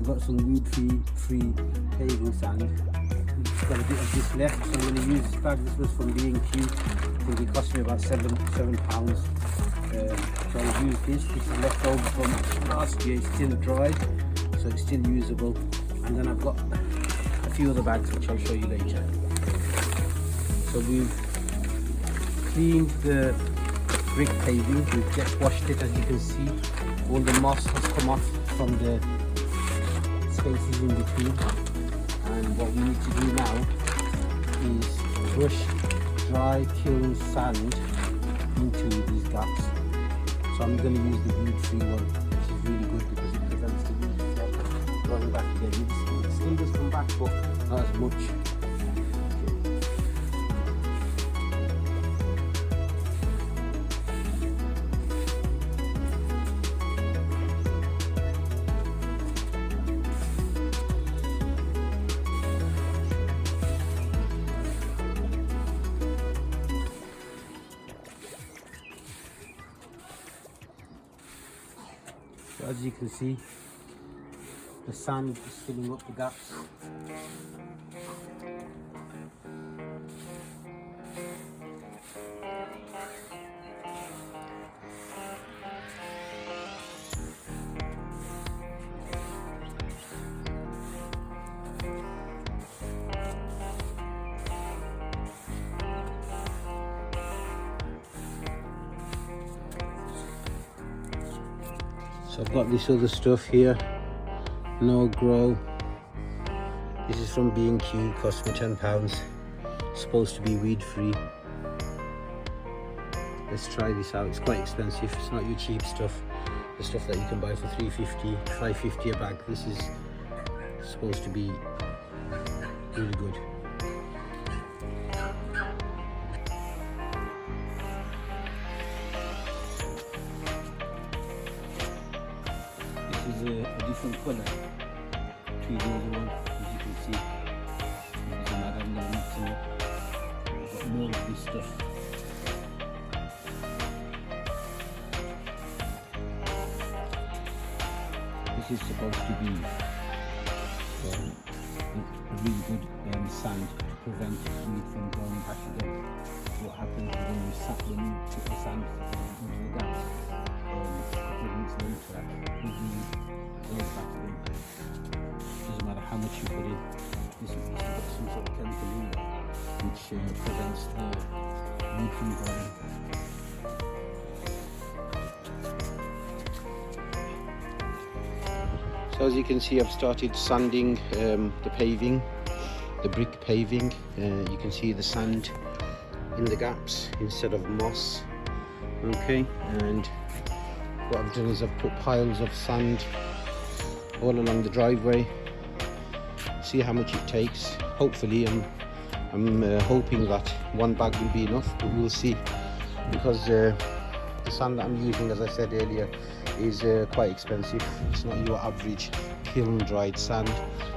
I've got some weed-free paving sand. I've got a bit of this left, so I'm going to use this bag. This was from B&Q. I think it cost me about £7. So I'll use this. This is left over from last year. It's still dry, so it's still usable. And then I've got a few other bags which I'll show you later. So we've cleaned the brick paving. We've just washed it, as you can see. All the moss has come off from the spaces in between. And what we need to do now is brush dry kiln sand into these gaps. So I'm going to use the weed-free one, which is really good because it prevents the weed from running back again. It still does come back, but not as much. So as you can see, the sand is filling up the gaps. So I've got this other stuff here, No Grow. This is from B&Q, cost me £10. Supposed to be weed free. Let's try this out. It's quite expensive. It's not your cheap stuff. The stuff that you can buy for £3.50, £5.50 a bag. This is supposed to be really good. This is a different colour to the other one, as you can see. It doesn't matter, I'm going to mix it up. I've got more of this stuff. This is supposed to be a really good sand to prevent weed from growing back again. What happens is when you put the sand into the gaps, a couple of weeks later, the weed grows back again. Doesn't matter how much you put in. This has got some sort of chemical in there which prevents the weed from growing. So as you can see, I've started sanding the paving, the brick paving. You can see the sand in the gaps instead of moss. Okay, and what I've done is I've put piles of sand all along the driveway. See how much it takes. Hopefully, I'm hoping that one bag will be enough, but we'll see, because the sand that I'm using, as I said earlier, is quite expensive. It's not your average kiln dried sand.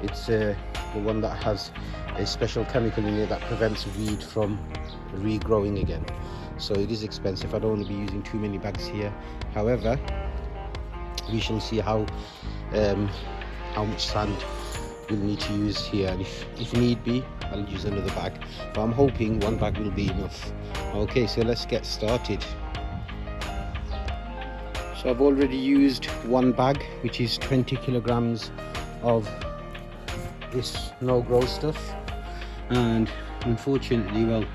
It's the one that has a special chemical in it that prevents weed from regrowing again. So it is expensive. I don't want to be using too many bags here. However, we shall see how much sand we'll need to use here, and if need be, I'll use another bag, but I'm hoping one bag will be enough. Okay, so let's get started. So I've already used one bag, which is 20 kilograms of this No Grow stuff, and unfortunately, well,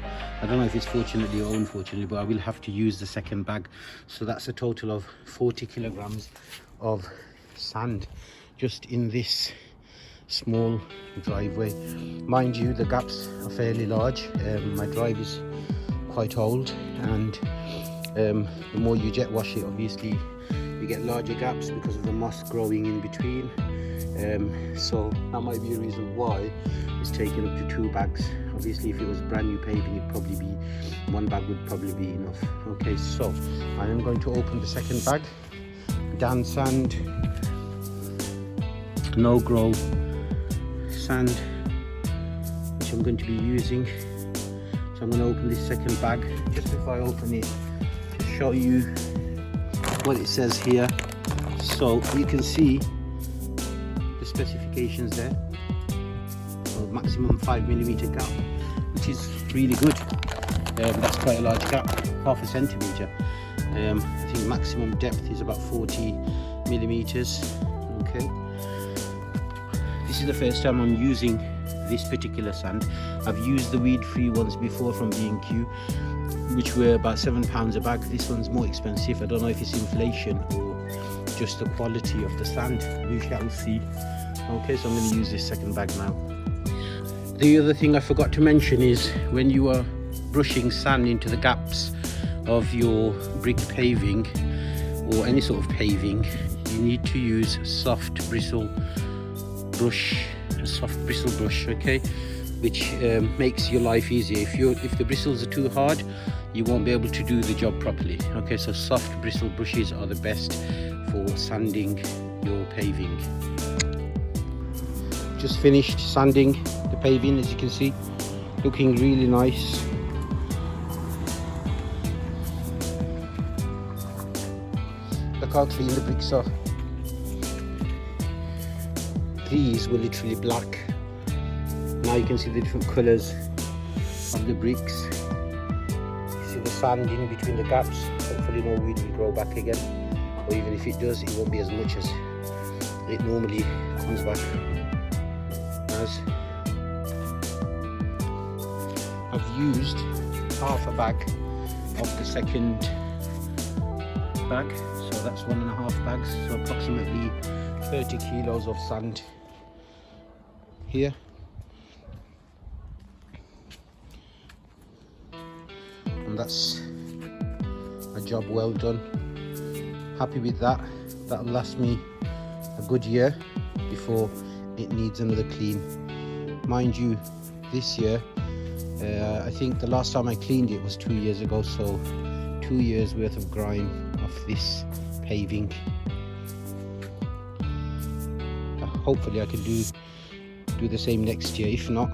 I don't know if it's fortunately or unfortunately, but I will have to use the second bag. So that's a total of 40 kilograms of sand just in this small driveway. Mind you, the gaps are fairly large. My drive is quite old, and the more you jet wash it, obviously you get larger gaps because of the moss growing in between. So that might be a reason why it's taken up to 2 bags. Obviously, if it was brand new paving, it'd probably be one bag would probably be enough. Okay, so I am going to open the second bag. Dan sand, No Grow sand, which I'm going to be using. So I'm going to open this second bag. Just before I open it, to show you what it says here. So you can see the specifications there. So maximum 5mm gap, which is really good. That's quite a large gap, half a centimetre. I think maximum depth is about 40mm. Okay. This is the first time I'm using this particular sand. I've used the weed-free ones before from B&Q, which were about £7 a bag. This one's more expensive. I don't know if it's inflation or just the quality of the sand. We shall see. Okay, so I'm going to use this second bag now. The other thing I forgot to mention is when you are brushing sand into the gaps of your brick paving or any sort of paving, you need to use a soft bristle brush, okay, which makes your life easier. If the bristles are too hard, you won't be able to do the job properly. Okay, so soft bristle brushes are the best for sanding your paving. Just finished sanding the paving, as you can see, looking really nice. Look how clean the bricks are. These were literally black. Now you can see the different colours of the bricks. You see the sand in between the gaps. Hopefully no weed will grow back again, or even if it does, it won't be as much as it normally comes back as. I've used half a bag of the second bag, so that's 1.5 bags, so approximately 30 kilos of sand here. And that's a job well done. Happy with that. That'll last me a good year before it needs another clean. Mind you, this year, I think the last time I cleaned it was 2 years ago, so 2 years worth of grime off this paving. Hopefully I can do the same next year. If not,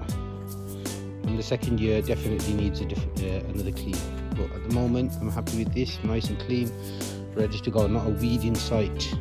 and the second year definitely needs another clean. But at the moment I'm happy with this, nice and clean, ready to go. Not a weed in sight.